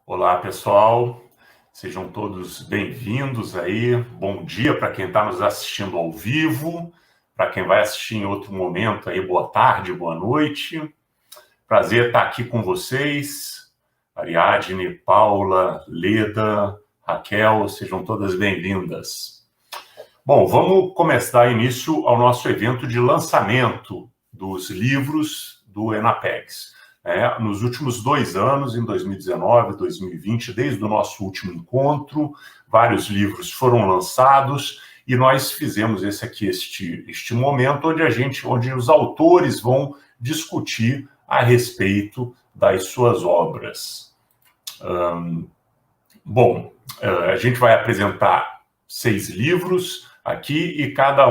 Olá, pessoal. Sejam todos bem-vindos aí. Bom dia para quem está nos assistindo ao vivo, para quem vai assistir em outro momento aí, boa tarde, boa noite. Prazer estar aqui com vocês. Ariadne, Paula, Leda, Raquel, sejam todas bem-vindas. Bom, vamos começar início ao nosso evento de lançamento dos livros do Enapegs. Nos últimos 2 anos, em 2019, 2020, desde o nosso último encontro, vários livros foram lançados e nós fizemos este momento onde os autores vão discutir a respeito das suas obras. A gente vai apresentar 6 livros aqui e cada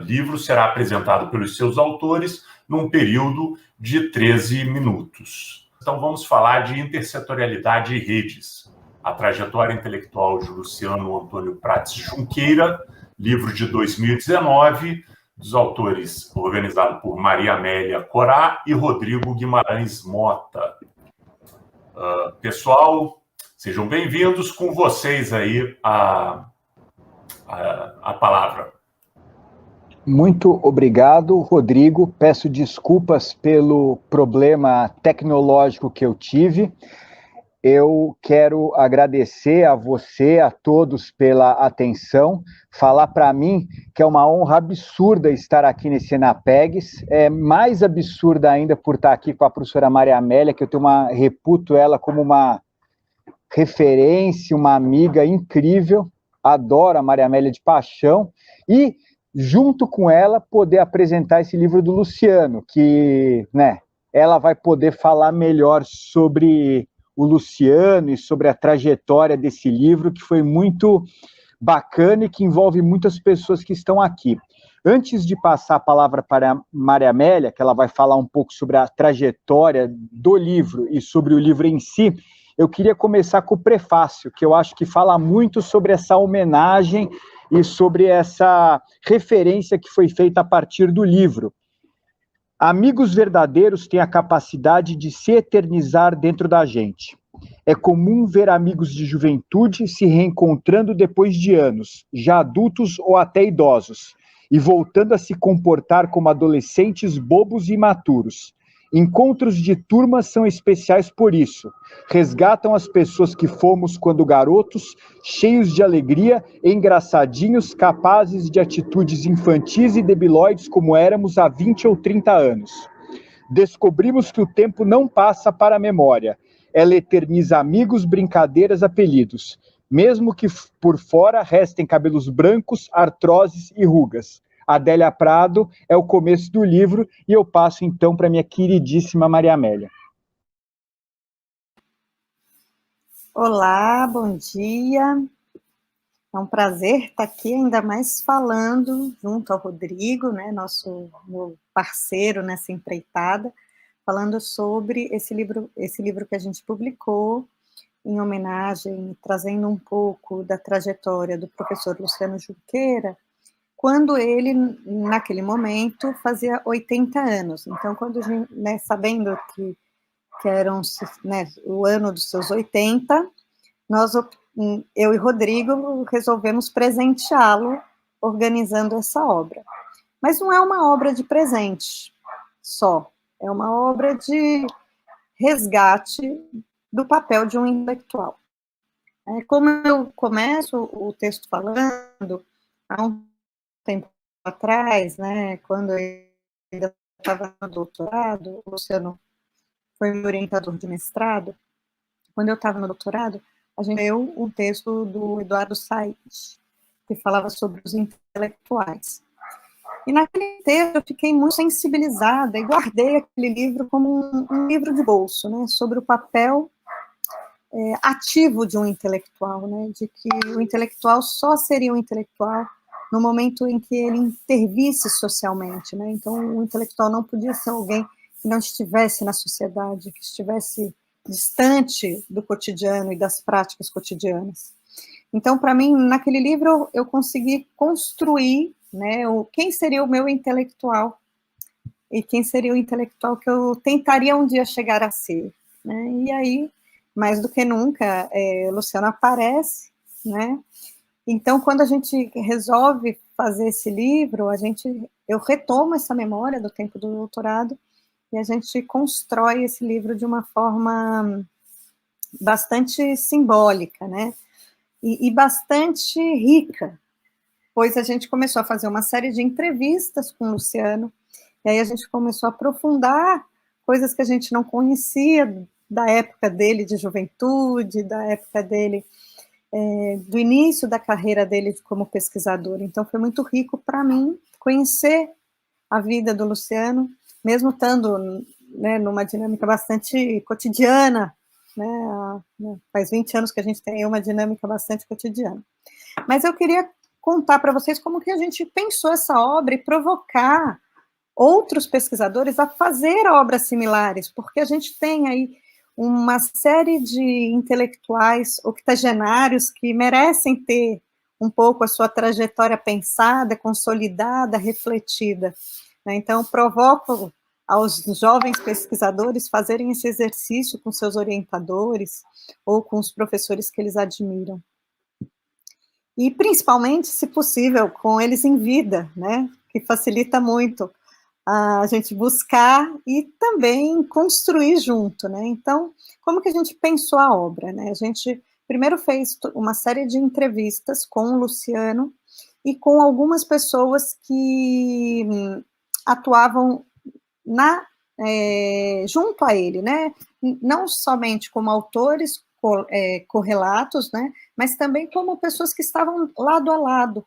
livro será apresentado pelos seus autores num período de 13 minutos. Então vamos falar de intersetorialidade e redes, a trajetória intelectual de Luciano Antônio Prates Junqueira, livro de 2019, dos autores organizado por Maria Amélia Corá e Rodrigo Guimarães Mota. Pessoal, sejam bem-vindos, com vocês aí a palavra. Muito obrigado, Rodrigo. Peço desculpas pelo problema tecnológico que eu tive. Eu quero agradecer a você, a todos, pela atenção. Falar para mim que é uma honra absurda estar aqui nesse Enapegs. É mais absurda ainda por estar aqui com a professora Maria Amélia, que eu reputo ela como uma referência, uma amiga incrível. Adoro a Maria Amélia de paixão. E junto com ela, poder apresentar esse livro do Luciano, que, ela vai poder falar melhor sobre o Luciano e sobre a trajetória desse livro, que foi muito bacana e que envolve muitas pessoas que estão aqui. Antes de passar a palavra para a Maria Amélia, que ela vai falar um pouco sobre a trajetória do livro e sobre o livro em si, eu queria começar com o prefácio, que eu acho que fala muito sobre essa homenagem e sobre essa referência que foi feita a partir do livro. Amigos verdadeiros têm a capacidade de se eternizar dentro da gente. É comum ver amigos de juventude se reencontrando depois de anos, já adultos ou até idosos, e voltando a se comportar como adolescentes bobos e imaturos. Encontros de turmas são especiais por isso. Resgatam as pessoas que fomos quando garotos, cheios de alegria, engraçadinhos, capazes de atitudes infantis e debilóides como éramos há 20 ou 30 anos. Descobrimos que o tempo não passa para a memória. Ela eterniza amigos, brincadeiras, apelidos. Mesmo que por fora restem cabelos brancos, artroses e rugas. Adélia Prado é o começo do livro e eu passo então para minha queridíssima Maria Amélia. Olá, bom dia. É um prazer estar aqui, ainda mais falando junto ao Rodrigo, meu parceiro nessa empreitada, falando sobre esse livro que a gente publicou em homenagem, trazendo um pouco da trajetória do professor Luciano Junqueira, quando ele, naquele momento, fazia 80 anos. Então, quando a gente, sabendo que eram o ano dos seus 80, eu e Rodrigo resolvemos presenteá-lo organizando essa obra. Mas não é uma obra de presente só, é uma obra de resgate do papel de um intelectual. Como eu começo o texto falando, há um tempo atrás, quando eu ainda estava no doutorado, o Luciano foi meu orientador de mestrado, quando eu estava no doutorado, a gente leu um texto do Eduardo Said, que falava sobre os intelectuais. E naquele texto eu fiquei muito sensibilizada e guardei aquele livro como um livro de bolso, sobre o papel ativo de um intelectual, de que o intelectual só seria um intelectual no momento em que ele intervisse socialmente, Então, o intelectual não podia ser alguém que não estivesse na sociedade, que estivesse distante do cotidiano e das práticas cotidianas. Então, para mim, naquele livro, eu consegui construir, quem seria o meu intelectual e quem seria o intelectual que eu tentaria um dia chegar a ser, E aí mais do que nunca, Luciano aparece, né? Então, quando a gente resolve fazer esse livro, eu retomo essa memória do tempo do doutorado e a gente constrói esse livro de uma forma bastante simbólica, né? E bastante rica, pois a gente começou a fazer uma série de entrevistas com o Luciano, e aí a gente começou a aprofundar coisas que a gente não conhecia da época dele de juventude, da época dele, do início da carreira dele como pesquisador. Então, foi muito rico para mim conhecer a vida do Luciano, mesmo estando, né, numa dinâmica bastante cotidiana, né, faz 20 anos que a gente tem uma dinâmica bastante cotidiana. Mas eu queria contar para vocês como que a gente pensou essa obra e provocar outros pesquisadores a fazer obras similares, porque a gente tem aí uma série de intelectuais octogenários que merecem ter um pouco a sua trajetória pensada, consolidada, refletida. Então, provoco aos jovens pesquisadores fazerem esse exercício com seus orientadores ou com os professores que eles admiram. E, principalmente, se possível, com eles em vida, né? Que facilita muito a gente buscar e também construir junto, né? Então, como que a gente pensou a obra, né? A gente primeiro fez uma série de entrevistas com o Luciano e com algumas pessoas que atuavam junto a ele, né? Não somente como autores correlatos, né? Mas também como pessoas que estavam lado a lado.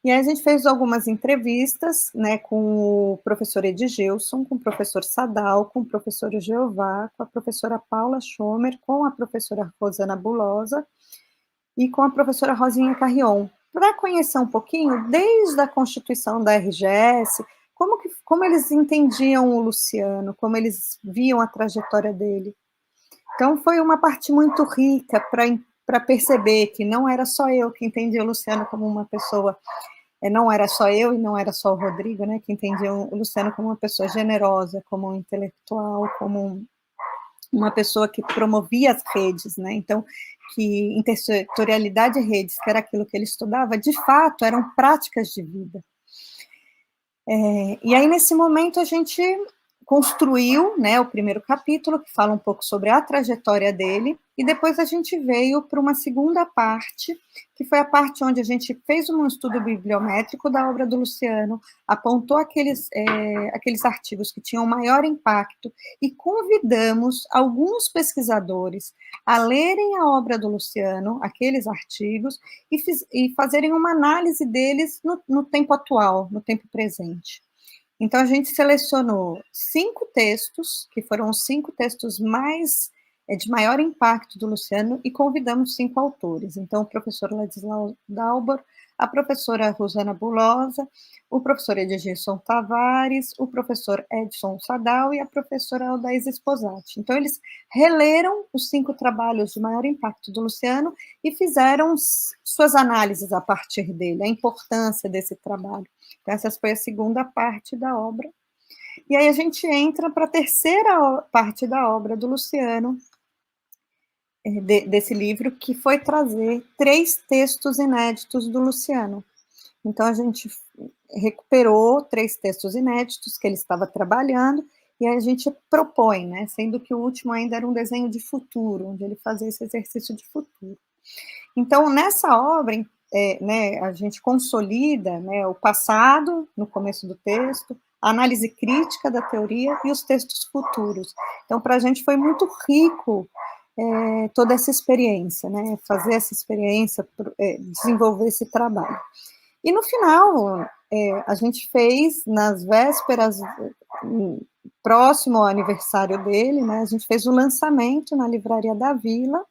E aí a gente fez algumas entrevistas, né, com o professor Edgilson, com o professor Sadal, com o professor Jeová, com a professora Paula Schomer, com a professora Rosana Bulosa e com a professora Rosinha Carrion, para conhecer um pouquinho, desde a constituição da RGS, como eles entendiam o Luciano, como eles viam a trajetória dele. Então, foi uma parte muito rica para perceber que não era só eu que entendia o Luciano como uma pessoa, não era só eu e não era só o Rodrigo, né, que entendiam o Luciano como uma pessoa generosa, como um intelectual, como uma pessoa que promovia as redes, né, então, que intersetorialidade e redes, que era aquilo que ele estudava, de fato, eram práticas de vida. E aí, nesse momento, a gente construiu, né, o primeiro capítulo, que fala um pouco sobre a trajetória dele, e depois a gente veio para uma segunda parte, que foi a parte onde a gente fez um estudo bibliométrico da obra do Luciano, apontou aqueles artigos que tinham maior impacto, e convidamos alguns pesquisadores a lerem a obra do Luciano, aqueles artigos, e fazerem uma análise deles no tempo atual, no tempo presente. Então, a gente selecionou 5 textos, que foram os 5 textos de maior impacto do Luciano, e convidamos 5 autores. Então, o professor Ladislau Dalbor, a professora Rosana Bulosa, o professor Edgilson Tavares, o professor Edson Sadal e a professora Aldaísa Sposati. Então, eles releram os 5 trabalhos de maior impacto do Luciano e fizeram suas análises a partir dele, a importância desse trabalho. Então, essa foi a segunda parte da obra. E aí a gente entra para a terceira parte da obra do Luciano, desse livro, que foi trazer 3 textos inéditos do Luciano. Então, a gente recuperou 3 textos inéditos que ele estava trabalhando, e aí a gente propõe, né, sendo que o último ainda era um desenho de futuro, onde ele fazia esse exercício de futuro. Então, nessa obra, né, a gente consolida, né, o passado, no começo do texto, a análise crítica da teoria e os textos futuros. Então, para a gente foi muito rico toda essa experiência, né, fazer essa experiência, desenvolver esse trabalho. E no final, a gente fez, nas vésperas, próximo ao aniversário dele, né, a gente fez o lançamento na Livraria da Vila,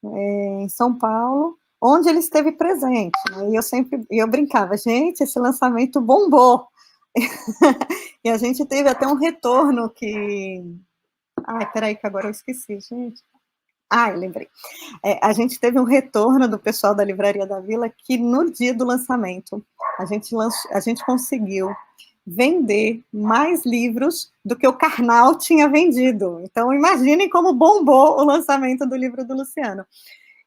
em São Paulo, onde ele esteve presente, né? E eu brincava, gente, esse lançamento bombou. E a gente teve até um retorno que... Ai, peraí, que agora eu esqueci, gente. Eu lembrei. A gente teve um retorno do pessoal da Livraria da Vila que no dia do lançamento a gente conseguiu vender mais livros do que o Karnal tinha vendido. Então, imaginem como bombou o lançamento do livro do Luciano.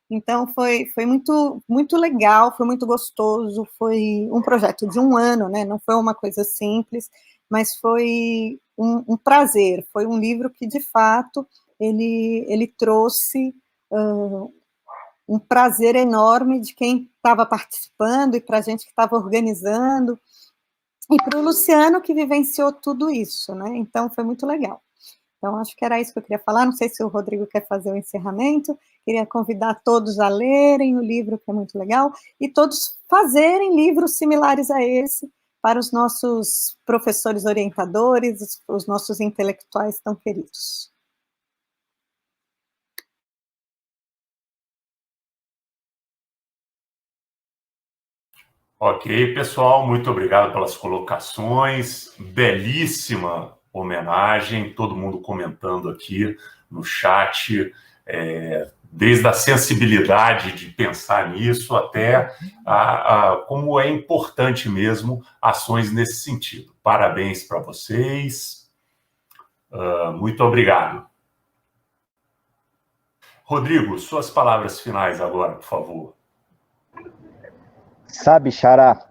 Então, foi muito, muito legal, foi muito gostoso, foi um projeto de 1 ano, né? Não foi uma coisa simples, mas foi um prazer, foi um livro que, de fato, ele trouxe um prazer enorme de quem estava participando e para a gente que estava organizando, e para o Luciano que vivenciou tudo isso, né? Então, foi muito legal. Então, acho que era isso que eu queria falar. Não sei se o Rodrigo quer fazer o encerramento. Queria convidar todos a lerem o livro, que é muito legal, e todos fazerem livros similares a esse para os nossos professores orientadores, os nossos intelectuais tão queridos. Ok, pessoal, muito obrigado pelas colocações. Belíssima homenagem, todo mundo comentando aqui no chat, desde a sensibilidade de pensar nisso até como é importante mesmo ações nesse sentido. Parabéns para vocês. Muito obrigado. Rodrigo, suas palavras finais agora, por favor. Sabe, Xará,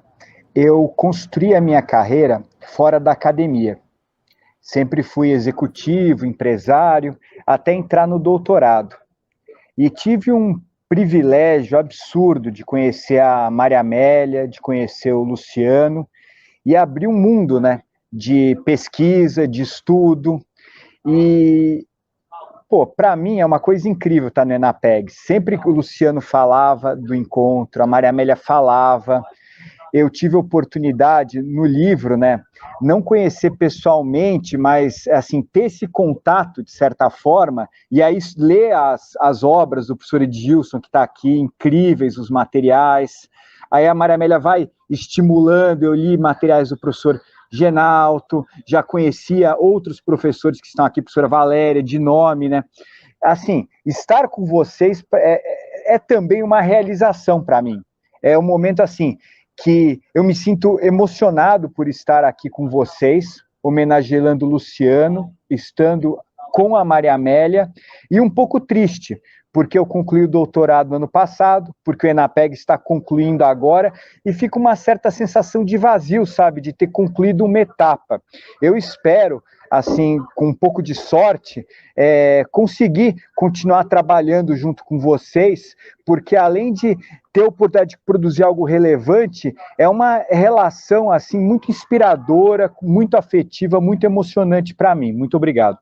eu construí a minha carreira fora da academia. Sempre fui executivo, empresário, até entrar no doutorado. E tive um privilégio absurdo de conhecer a Maria Amélia, de conhecer o Luciano, e abrir um mundo, né, de pesquisa, de estudo. E, para mim é uma coisa incrível estar no ENAPEG. Sempre que o Luciano falava do encontro, a Maria Amélia falava, eu tive a oportunidade no livro, né, não conhecer pessoalmente, mas assim ter esse contato de certa forma, e aí ler as obras do professor Edilson, que está aqui, incríveis os materiais. Aí a Maria Amélia vai estimulando, eu li materiais do professor Genalto, já conhecia outros professores que estão aqui, professora Valéria, de nome, né? Assim, estar com vocês é também uma realização para mim. É um momento assim que eu me sinto emocionado por estar aqui com vocês, homenageando o Luciano, estando com a Maria Amélia, e um pouco triste, porque eu concluí o doutorado no ano passado, porque o ENAPEG está concluindo agora, e fica uma certa sensação de vazio, sabe, de ter concluído uma etapa. Eu espero, assim, com um pouco de sorte, conseguir continuar trabalhando junto com vocês, porque além de ter a oportunidade de produzir algo relevante, é uma relação assim muito inspiradora, muito afetiva, muito emocionante para mim. Muito obrigado.